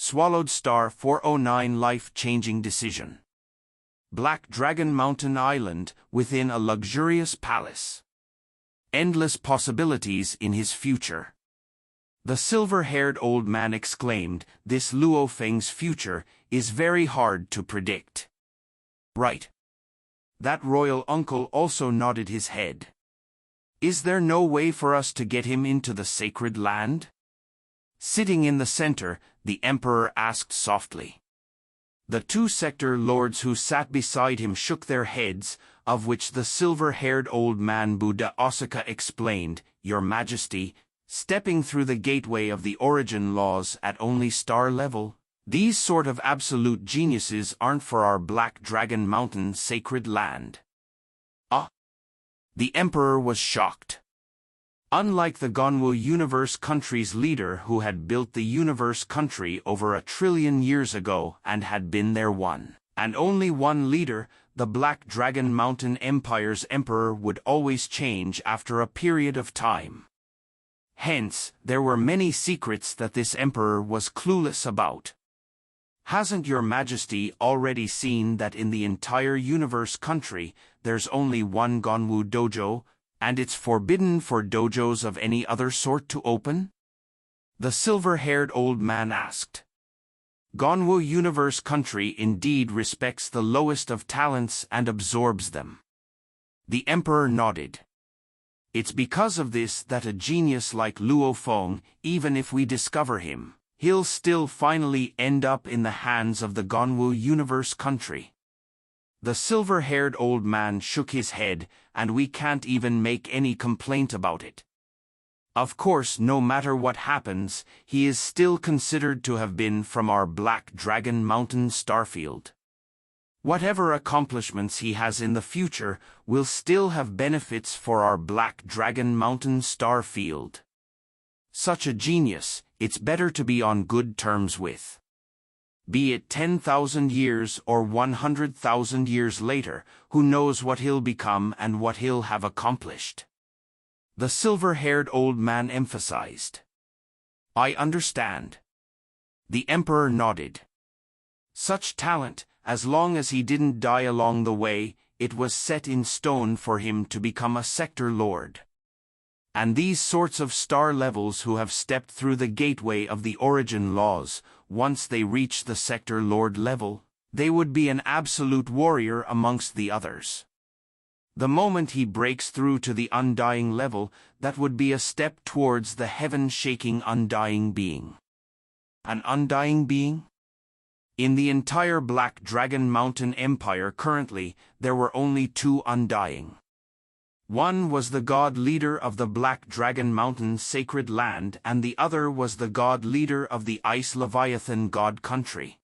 Swallowed Star 409 Life-changing decision. Black Dragon Mountain Island within a luxurious palace. Endless possibilities in his future. The silver-haired old man exclaimed, "This Luo Feng's future is very hard to predict." Right. That royal uncle also nodded his head. Is there no way for us to get him into the sacred land? Sitting in the center, the emperor asked softly. The two sector lords who sat beside him shook their heads, of which the silver-haired old man Buddha Osaka explained, "Your Majesty, stepping through the gateway of the origin laws at only star level, these sort of absolute geniuses aren't for our Black Dragon Mountain sacred land." Ah! The emperor was shocked. Unlike the Gonwu Universe Country's leader who had built the Universe Country over 1 trillion years ago and had been their one and only one leader, the Black Dragon Mountain Empire's emperor would always change after a period of time. Hence, there were many secrets that this emperor was clueless about. Hasn't your Majesty already seen that in the entire Universe Country, there's only one Gonwu dojo, and it's forbidden for dojos of any other sort to open? The silver-haired old man asked. Gonwu Universe Country indeed respects the lowest of talents and absorbs them. The emperor nodded. It's because of this that a genius like Luo Feng, even if we discover him, he'll still finally end up in the hands of the Gonwu Universe Country. The silver-haired old man shook his head, and we can't even make any complaint about it. Of course, no matter what happens, he is still considered to have been from our Black Dragon Mountain starfield. Whatever accomplishments he has in the future will still have benefits for our Black Dragon Mountain starfield. Such a genius, it's better to be on good terms with. Be it 10,000 years or 100,000 years later, who knows what he'll become and what he'll have accomplished. The silver-haired old man emphasized. I understand. The emperor nodded. Such talent, as long as he didn't die along the way, it was set in stone for him to become a sector lord. And these sorts of star levels who have stepped through the gateway of the origin laws, once they reach the sector lord level, they would be an absolute warrior amongst the others. The moment he breaks through to the undying level, that would be a step towards the heaven-shaking undying being. An undying being? In the entire Black Dragon Mountain Empire currently, there were only two undying. One was the god leader of the Black Dragon Mountain sacred land, and the other was the god leader of the Ice Leviathan god country.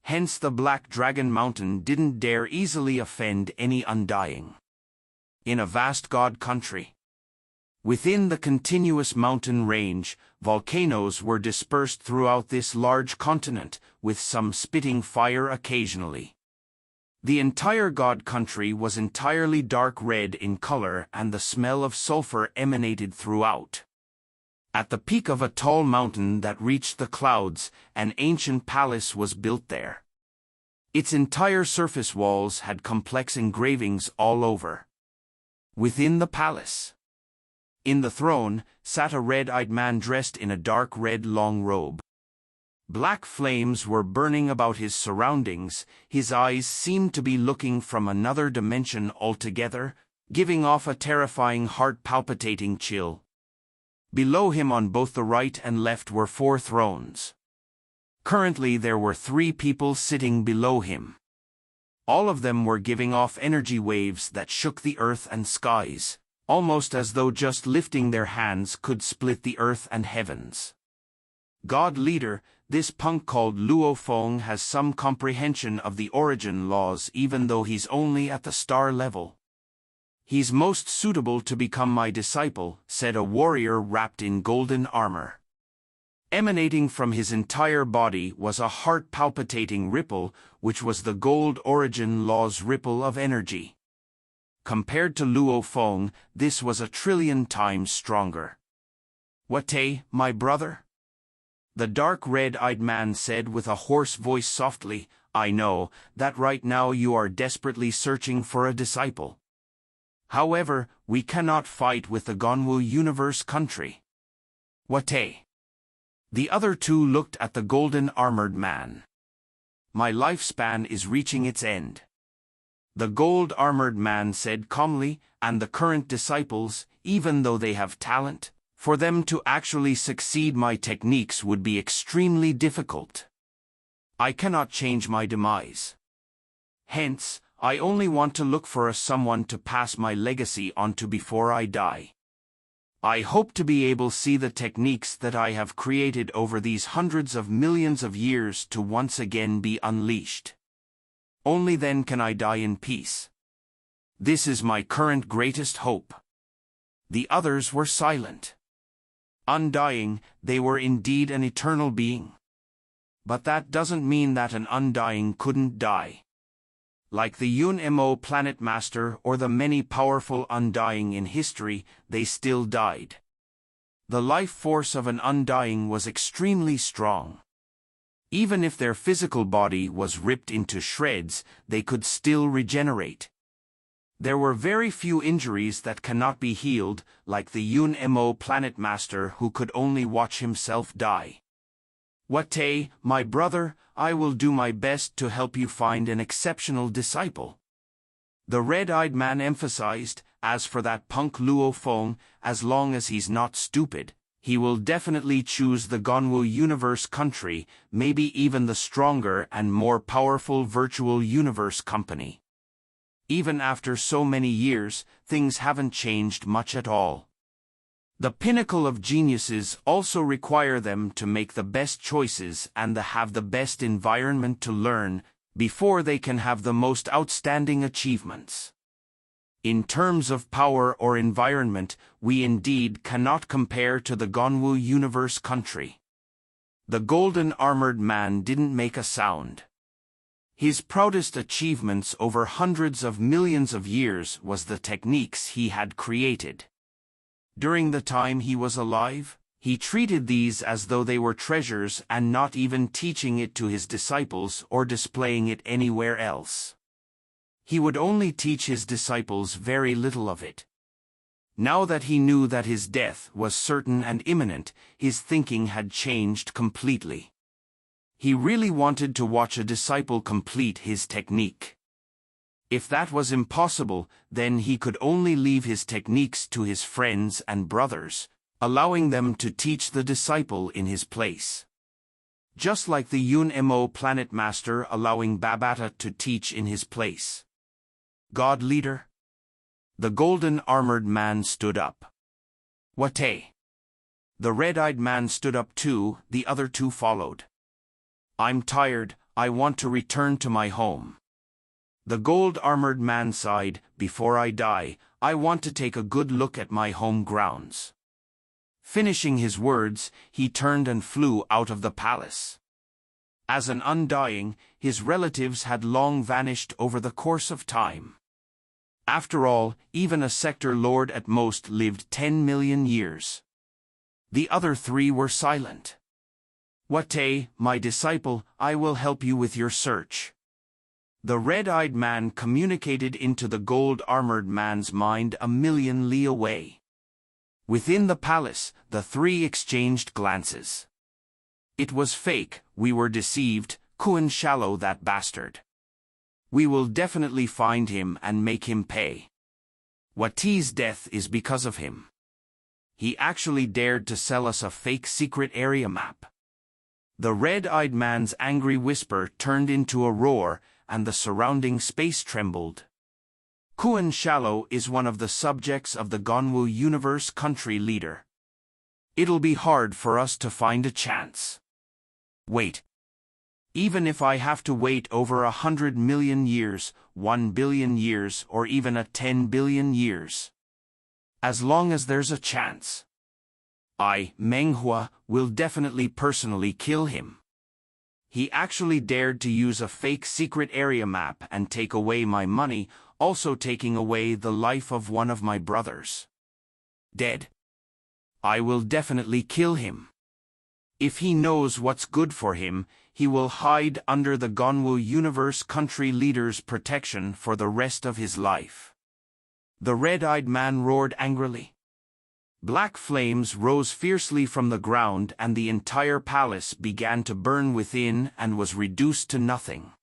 Hence the Black Dragon Mountain didn't dare easily offend any undying. In a vast god country, within the continuous mountain range, volcanoes were dispersed throughout this large continent, with some spitting fire occasionally. The entire god country was entirely dark red in color, and the smell of sulfur emanated throughout. At the peak of a tall mountain that reached the clouds, an ancient palace was built there. Its entire surface walls had complex engravings all over. Within the palace, in the throne, sat a red-eyed man dressed in a dark red long robe. Black flames were burning about his surroundings, his eyes seemed to be looking from another dimension altogether, giving off a terrifying heart-palpitating chill. Below him on both the right and left were 4 thrones. Currently there were 3 people sitting below him. All of them were giving off energy waves that shook the earth and skies, almost as though just lifting their hands could split the earth and heavens. God leader, this punk called Luo Feng has some comprehension of the origin laws even though he's only at the star level. He's most suitable to become my disciple, said a warrior wrapped in golden armor. Emanating from his entire body was a heart-palpitating ripple, which was the gold origin law's ripple of energy. Compared to Luo Feng, this was 1 trillion times stronger. Wate, my brother? The dark red-eyed man said with a hoarse voice softly, I know that right now you are desperately searching for a disciple. However, we cannot fight with the Gonwu Universe country. Watay. The other two looked at the golden armored man. My lifespan is reaching its end. The gold armored man said calmly, and the current disciples, even though they have talent, for them to actually succeed my techniques would be extremely difficult. I cannot change my demise. Hence, I only want to look for someone to pass my legacy on to before I die. I hope to be able to see the techniques that I have created over these hundreds of millions of years to once again be unleashed. Only then can I die in peace. This is my current greatest hope. The others were silent. Undying, they were indeed an eternal being. But that doesn't mean that an undying couldn't die. Like the Yun-Mo Planet Master or the many powerful undying in history, they still died. The life force of an undying was extremely strong. Even if their physical body was ripped into shreds, they could still regenerate. There were very few injuries that cannot be healed, like the Yun-Mo Planet Master who could only watch himself die. Watay, my brother, I will do my best to help you find an exceptional disciple. The red-eyed man emphasized, as for that punk Luo Feng, as long as he's not stupid, he will definitely choose the Gonwu Universe country, maybe even the stronger and more powerful Virtual Universe company. Even after so many years, things haven't changed much at all. The pinnacle of geniuses also require them to make the best choices and have the best environment to learn, before they can have the most outstanding achievements. In terms of power or environment, we indeed cannot compare to the Gonwu Universe country. The golden armored man didn't make a sound. His proudest achievements over hundreds of millions of years was the techniques he had created. During the time he was alive, he treated these as though they were treasures and not even teaching it to his disciples or displaying it anywhere else. He would only teach his disciples very little of it. Now that he knew that his death was certain and imminent, his thinking had changed completely. He really wanted to watch a disciple complete his technique. If that was impossible, then he could only leave his techniques to his friends and brothers, allowing them to teach the disciple in his place. Just like the Yun-Mo Planet Master allowing Babata to teach in his place. God Leader? The golden armored man stood up. Watay. The red-eyed man stood up too, the other two followed. I'm tired, I want to return to my home. The gold-armored man sighed, before I die, I want to take a good look at my home grounds. Finishing his words, he turned and flew out of the palace. As an undying, his relatives had long vanished over the course of time. After all, even a sector lord at most lived 10 million years. The other three were silent. Watay, my disciple, I will help you with your search. The red-eyed man communicated into the gold-armored man's mind a million li away. Within the palace, the three exchanged glances. It was fake, we were deceived, Kuan Shallow that bastard. We will definitely find him and make him pay. Watay's death is because of him. He actually dared to sell us a fake secret area map. The red-eyed man's angry whisper turned into a roar, and the surrounding space trembled. Kuan Shallow is one of the subjects of the Gonwu Universe country leader. It'll be hard for us to find a chance. Wait. Even if I have to wait over 100 million years, 1 billion years, or even 10 billion years. As long as there's a chance. I, Menghua, will definitely personally kill him. He actually dared to use a fake secret area map and take away my money, also taking away the life of one of my brothers. Dead. I will definitely kill him. If he knows what's good for him, he will hide under the Gonwu Universe country leader's protection for the rest of his life. The red-eyed man roared angrily. Black flames rose fiercely from the ground and the entire palace began to burn within and was reduced to nothing.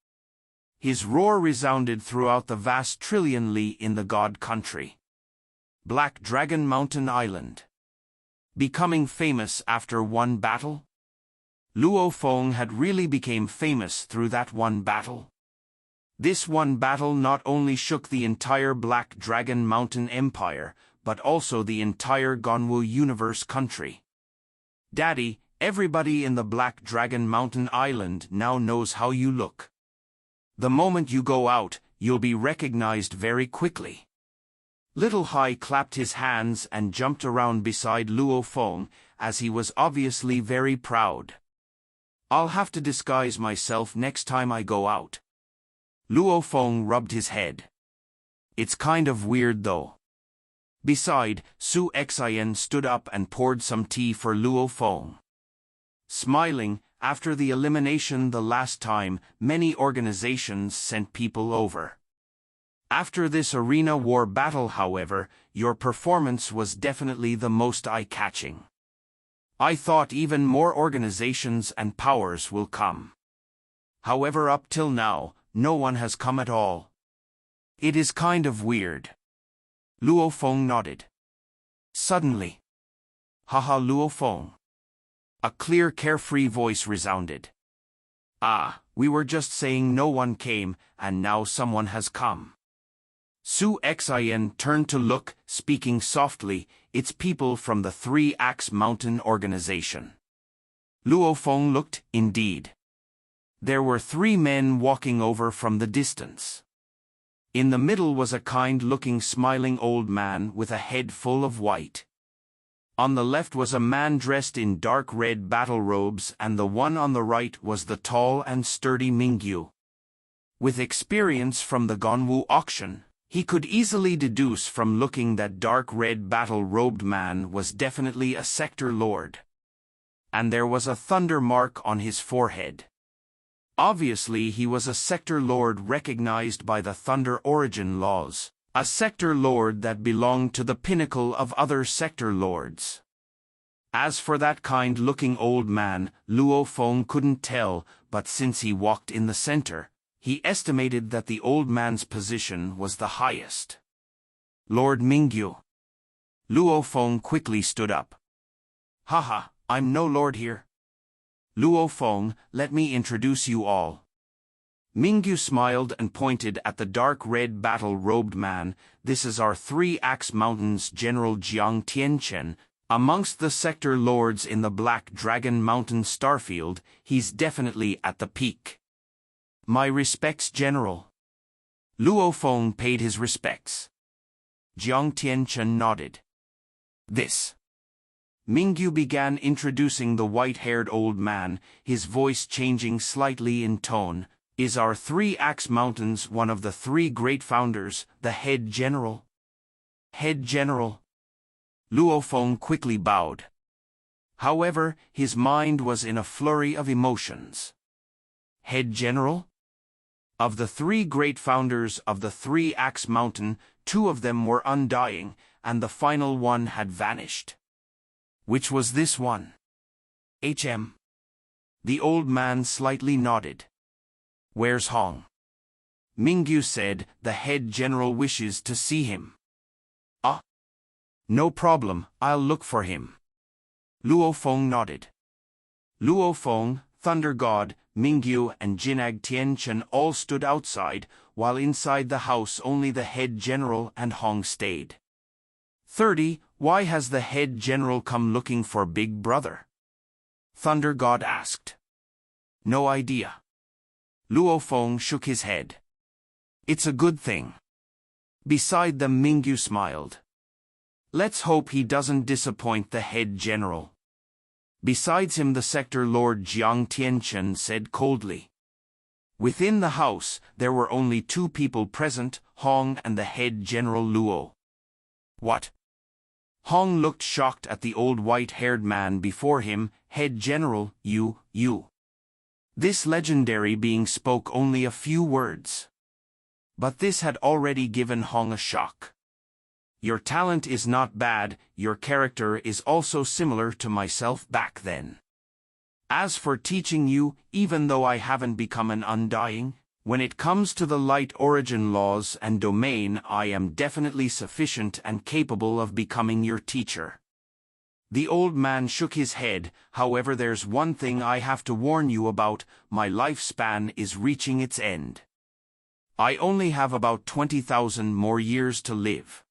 His roar resounded throughout the vast Trillion Li in the God country. Black Dragon Mountain Island. Becoming famous after one battle? Luo Feng had really become famous through that one battle. This one battle not only shook the entire Black Dragon Mountain Empire, but also the entire Gonwu Universe country. Daddy, everybody in the Black Dragon Mountain Island now knows how you look. The moment you go out, you'll be recognized very quickly. Little Hai clapped his hands and jumped around beside Luo Feng, as he was obviously very proud. I'll have to disguise myself next time I go out. Luo Feng rubbed his head. It's kind of weird though. Beside, Su Xian stood up and poured some tea for Luo Feng. Smiling, after the elimination the last time, many organizations sent people over. After this arena war battle, however, your performance was definitely the most eye-catching. I thought even more organizations and powers will come. However, up till now, no one has come at all. It is kind of weird. Luo Feng nodded. Suddenly. Haha, Luo Feng. A clear, carefree voice resounded. Ah, we were just saying no one came, and now someone has come. Su Xian turned to look, speaking softly, it's people from the Three Axe Mountain organization. Luo Feng looked, indeed. There were three men walking over from the distance. In the middle was a kind-looking smiling old man with a head full of white. On the left was a man dressed in dark red battle robes and the one on the right was the tall and sturdy Mingyu. With experience from the Gonwu auction, he could easily deduce from looking that dark red battle-robed man was definitely a sector lord. And there was a thunder mark on his forehead. Obviously he was a sector lord recognized by the Thunder Origin laws, a sector lord that belonged to the pinnacle of other sector lords. As for that kind-looking old man, Luo Feng couldn't tell, but since he walked in the center, he estimated that the old man's position was the highest. Lord Mingyu. Luo Feng quickly stood up. Haha, I'm no lord here. Luo Feng, let me introduce you all. Mingyu smiled and pointed at the dark red battle-robed man. This is our Three Axe Mountains General Jiang Tianchen. Amongst the sector lords in the Black Dragon Mountain Starfield, he's definitely at the peak. My respects, General. Luo Feng paid his respects. Jiang Tianchen nodded. This. Mingyu began introducing the white-haired old man, his voice changing slightly in tone. Is our Three Axe Mountains one of the three great founders, the head general? Head general. Luo Feng quickly bowed. However, his mind was in a flurry of emotions. Head general? Of the three great founders of the Three Axe Mountain, two of them were undying, and the final one had vanished. Which was this one? HM. The old man slightly nodded. Where's Hong? Mingyu said, the head general wishes to see him. Ah. No problem, I'll look for him. Luo Feng nodded. Luo Feng, Thunder God, Mingyu and Jinag Tianchen all stood outside, while inside the house only the head general and Hong stayed. 30. Why has the head general come looking for Big Brother? Thunder God asked. No idea. Luo Feng shook his head. It's a good thing. Beside them, Mingyu smiled. Let's hope he doesn't disappoint the head general. Besides him, the sector lord Jiang Tianchen said coldly. Within the house, there were only two people present, Hong and the head general Luo. What? Hong looked shocked at the old white-haired man before him. Head General, you. This legendary being spoke only a few words. But this had already given Hong a shock. Your talent is not bad, your character is also similar to myself back then. As for teaching you, even though I haven't become an undying, when it comes to the light origin laws and domain, I am definitely sufficient and capable of becoming your teacher. The old man shook his head. However, there's one thing I have to warn you about. My lifespan is reaching its end. I only have about 20,000 more years to live.